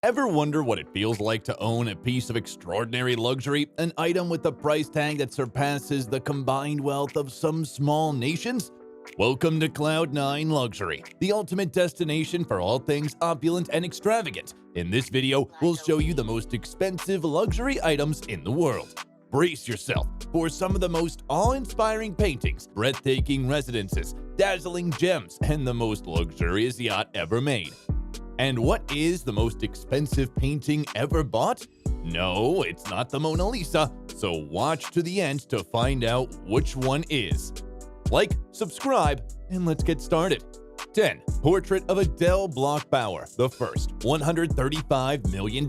Ever wonder what it feels like to own a piece of extraordinary luxury, an item with a price tag that surpasses the combined wealth of some small nations? Welcome to Cloud9 Luxury, the ultimate destination for all things opulent and extravagant. In this video, we'll show you the most expensive luxury items in the world. Brace yourself for some of the most awe-inspiring paintings, breathtaking residences, dazzling gems, and the most luxurious yacht ever made. And what is the most expensive painting ever bought? No, it's not the Mona Lisa, so watch to the end to find out which one is. Like, subscribe, and let's get started. 10. Portrait of Adele Bloch-Bauer I, $135 million.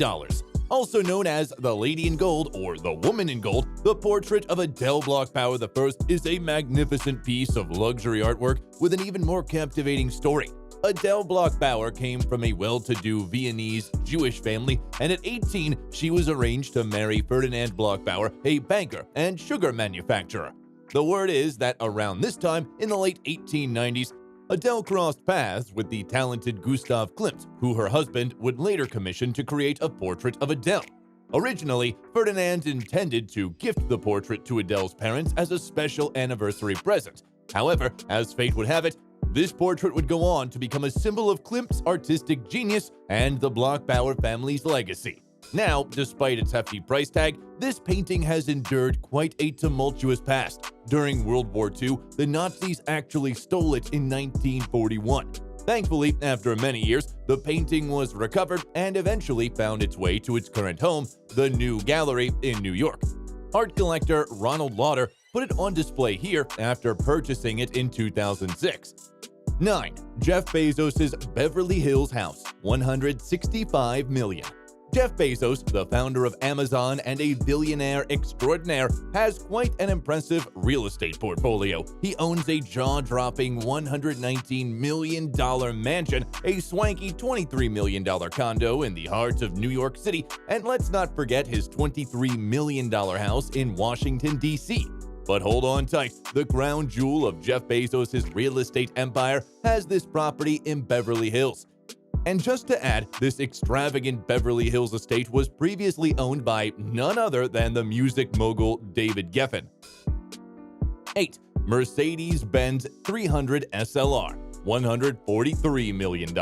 Also known as the Lady in Gold or the Woman in Gold, the portrait of Adele Bloch-Bauer I is a magnificent piece of luxury artwork with an even more captivating story. Adele Bloch-Bauer came from a well-to-do Viennese Jewish family, and at 18, she was arranged to marry Ferdinand Bloch-Bauer, a banker and sugar manufacturer. The word is that around this time, in the late 1890s, Adele crossed paths with the talented Gustav Klimt, who her husband would later commission to create a portrait of Adele. Originally, Ferdinand intended to gift the portrait to Adele's parents as a special anniversary present. However, as fate would have it, this portrait would go on to become a symbol of Klimt's artistic genius and the Bloch-Bauer family's legacy. Now, despite its hefty price tag, this painting has endured quite a tumultuous past. During World War II, the Nazis actually stole it in 1941. Thankfully, after many years, the painting was recovered and eventually found its way to its current home, the New Gallery in New York. Art collector Ronald Lauder put it on display here after purchasing it in 2006. 9. Jeff Bezos' Beverly Hills house, $165 million. Jeff Bezos, the founder of Amazon and a billionaire extraordinaire, has quite an impressive real estate portfolio. He owns a jaw-dropping $119 million mansion, a swanky $23 million condo in the heart of New York City, and let's not forget his $23 million house in Washington, D.C. But hold on tight, the crown jewel of Jeff Bezos' real estate empire has this property in Beverly Hills. And just to add, this extravagant Beverly Hills estate was previously owned by none other than the music mogul David Geffen. 8. Mercedes-Benz 300 SLR, $143 million.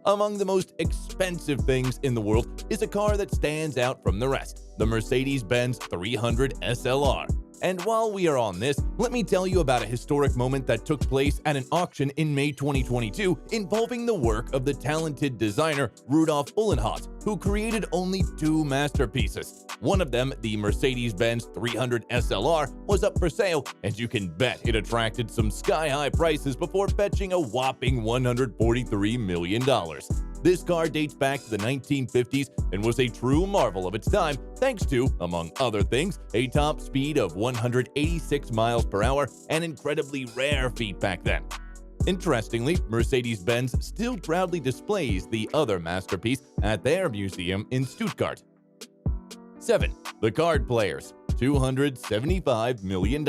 Among the most expensive things in the world is a car that stands out from the rest, the Mercedes-Benz 300 SLR. And while we are on this, let me tell you about a historic moment that took place at an auction in May 2022 involving the work of the talented designer Rudolf Uhlenhaut, who created only two masterpieces. One of them, the Mercedes-Benz 300 SLR, was up for sale, and you can bet it attracted some sky-high prices before fetching a whopping $143 million. This car dates back to the 1950s and was a true marvel of its time, thanks to, among other things, a top speed of 186 miles per hour, an incredibly rare feat back then. Interestingly, Mercedes-Benz still proudly displays the other masterpiece at their museum in Stuttgart. 7. The Card Players, $275 million.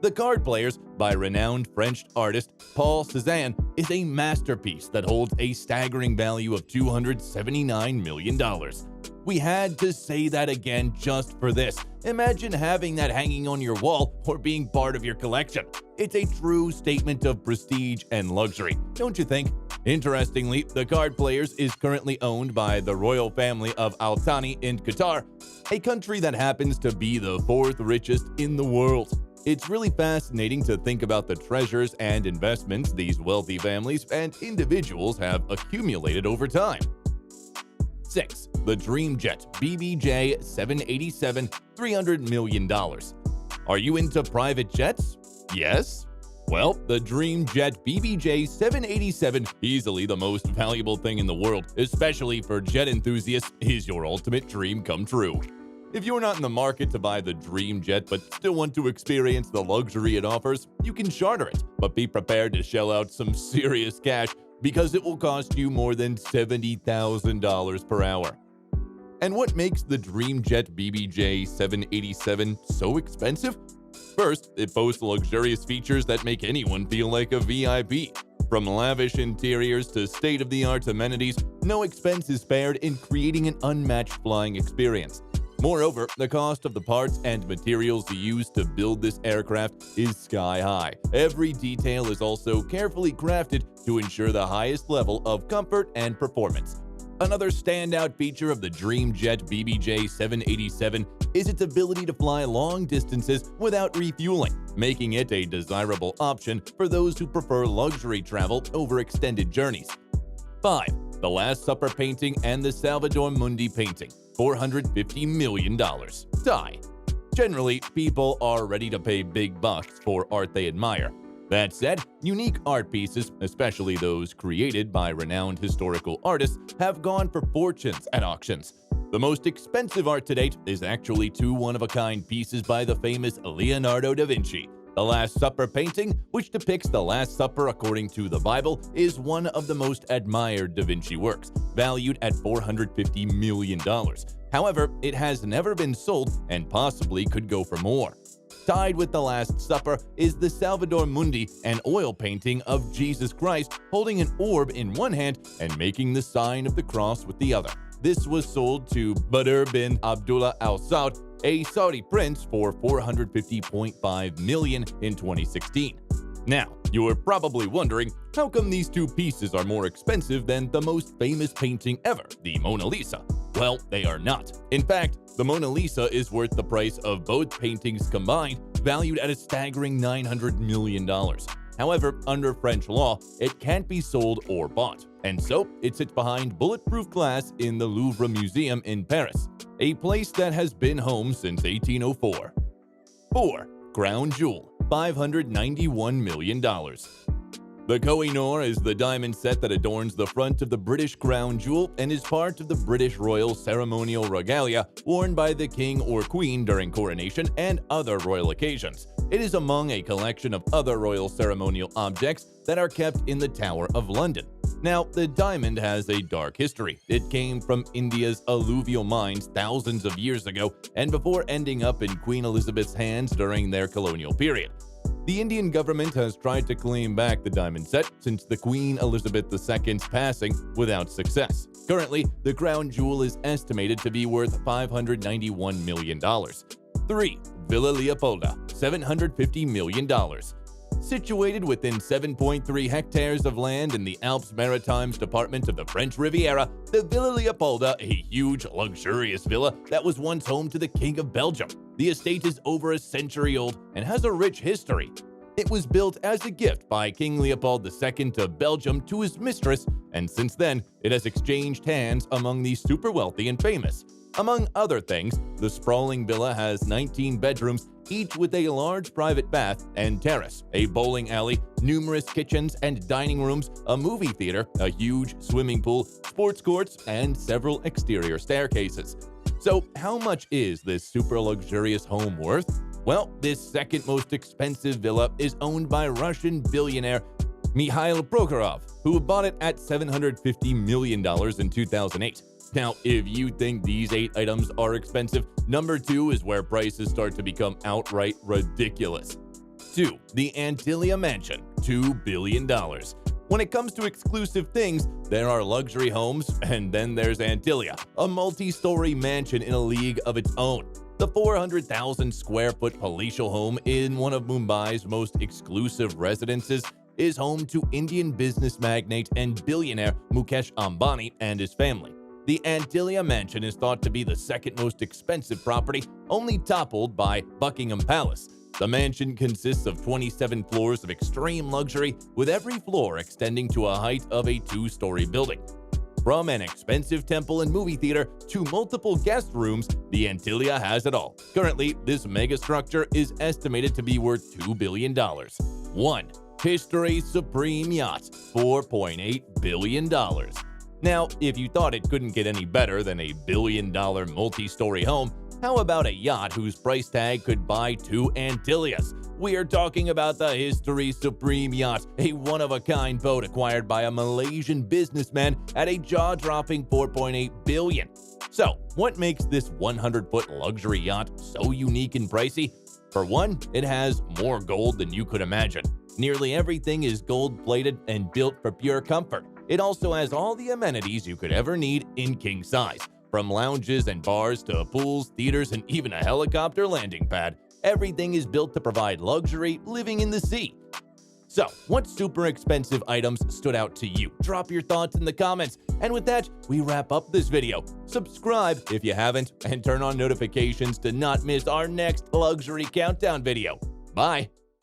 The Card Players, by renowned French artist Paul Cézanne, is a masterpiece that holds a staggering value of $279 million. We had to say that again just for this. Imagine having that hanging on your wall or being part of your collection. It's a true statement of prestige and luxury, don't you think? Interestingly, the Card Players is currently owned by the royal family of Al Thani in Qatar, a country that happens to be the fourth richest in the world. It's really fascinating to think about the treasures and investments these wealthy families and individuals have accumulated over time. 6. The Dream Jet BBJ 787, $300 million. Are you into private jets? Yes? Well, the Dream Jet BBJ 787, easily the most valuable thing in the world, especially for jet enthusiasts, is your ultimate dream come true. If you're not in the market to buy the Dream Jet but still want to experience the luxury it offers, you can charter it, but be prepared to shell out some serious cash because it will cost you more than $70,000 per hour. And what makes the Dream Jet BBJ 787 so expensive? First, it boasts luxurious features that make anyone feel like a VIP. From lavish interiors to state-of-the-art amenities, no expense is spared in creating an unmatched flying experience. Moreover, the cost of the parts and materials used to build this aircraft is sky high. Every detail is also carefully crafted to ensure the highest level of comfort and performance. Another standout feature of the Dreamjet BBJ 787 is its ability to fly long distances without refueling, making it a desirable option for those who prefer luxury travel over extended journeys. 5. The Last Supper painting and the Salvator Mundi painting, $450 million. Tie. Generally, people are ready to pay big bucks for art they admire. That said, unique art pieces, especially those created by renowned historical artists, have gone for fortunes at auctions. The most expensive art to date is actually two one-of-a-kind pieces by the famous Leonardo da Vinci. The Last Supper painting, which depicts the Last Supper according to the Bible, is one of the most admired Da Vinci works, valued at $450 million. However, it has never been sold and possibly could go for more. Tied with the Last Supper is the Salvator Mundi, an oil painting of Jesus Christ holding an orb in one hand and making the sign of the cross with the other. This was sold to Badr bin Abdullah Al Saud, a Saudi prince, for $450.5 million in 2016. Now, you're probably wondering, how come these two pieces are more expensive than the most famous painting ever, the Mona Lisa? Well, they are not. In fact, the Mona Lisa is worth the price of both paintings combined, valued at a staggering $900 million. However, under French law, it can't be sold or bought, and so it sits behind bulletproof glass in the Louvre Museum in Paris, a place that has been home since 1804. 4. Crown Jewel, $591 million. The Koh-i-Noor is the diamond set that adorns the front of the British crown jewel and is part of the British royal ceremonial regalia worn by the king or queen during coronation and other royal occasions. It is among a collection of other royal ceremonial objects that are kept in the Tower of London. Now, the diamond has a dark history. It came from India's alluvial mines thousands of years ago and before ending up in Queen Elizabeth's hands during their colonial period. The Indian government has tried to claim back the diamond set since the Queen Elizabeth II's passing without success. Currently, the crown jewel is estimated to be worth $591 million. 3. Villa Leopolda, $750 million. Situated within 7.3 hectares of land in the Alpes-Maritimes department of the French Riviera, the Villa Leopolda, a huge, luxurious villa that was once home to the King of Belgium. The estate is over a century old and has a rich history. It was built as a gift by King Leopold II of Belgium to his mistress, and since then, it has exchanged hands among the super wealthy and famous. Among other things, the sprawling villa has 19 bedrooms, each with a large private bath and terrace, a bowling alley, numerous kitchens and dining rooms, a movie theater, a huge swimming pool, sports courts, and several exterior staircases. So, how much is this super luxurious home worth? Well, this second most expensive villa is owned by Russian billionaire Mikhail Prokhorov, who bought it at $750 million in 2008. Now, if you think these 8 items are expensive, number 2 is where prices start to become outright ridiculous. 2. The Antilia Mansion, $2 billion. When it comes to exclusive things, there are luxury homes, and then there's Antilia, a multi-story mansion in a league of its own. The 400,000 square foot palatial home in one of Mumbai's most exclusive residences is home to Indian business magnate and billionaire Mukesh Ambani and his family. The Antilia Mansion is thought to be the second most expensive property, only toppled by Buckingham Palace. The mansion consists of 27 floors of extreme luxury, with every floor extending to a height of a 2-story building. From an expensive temple and movie theater to multiple guest rooms, the Antilia has it all. Currently, this megastructure is estimated to be worth $2 billion. 1. History's Supreme Yacht, $4.8 billion. Now, if you thought it couldn't get any better than a billion-dollar multi-story home, how about a yacht whose price tag could buy 2 Antilias? We are talking about the History's Supreme Yacht, a one-of-a-kind boat acquired by a Malaysian businessman at a jaw-dropping $4.8 billion. So, what makes this 100-foot luxury yacht so unique and pricey? For one, it has more gold than you could imagine. Nearly everything is gold-plated and built for pure comfort. It also has all the amenities you could ever need in king size. From lounges and bars to pools, theaters, and even a helicopter landing pad, everything is built to provide luxury living in the sea. So, what super expensive items stood out to you? Drop your thoughts in the comments. And with that, we wrap up this video. Subscribe if you haven't, and turn on notifications to not miss our next luxury countdown video. Bye!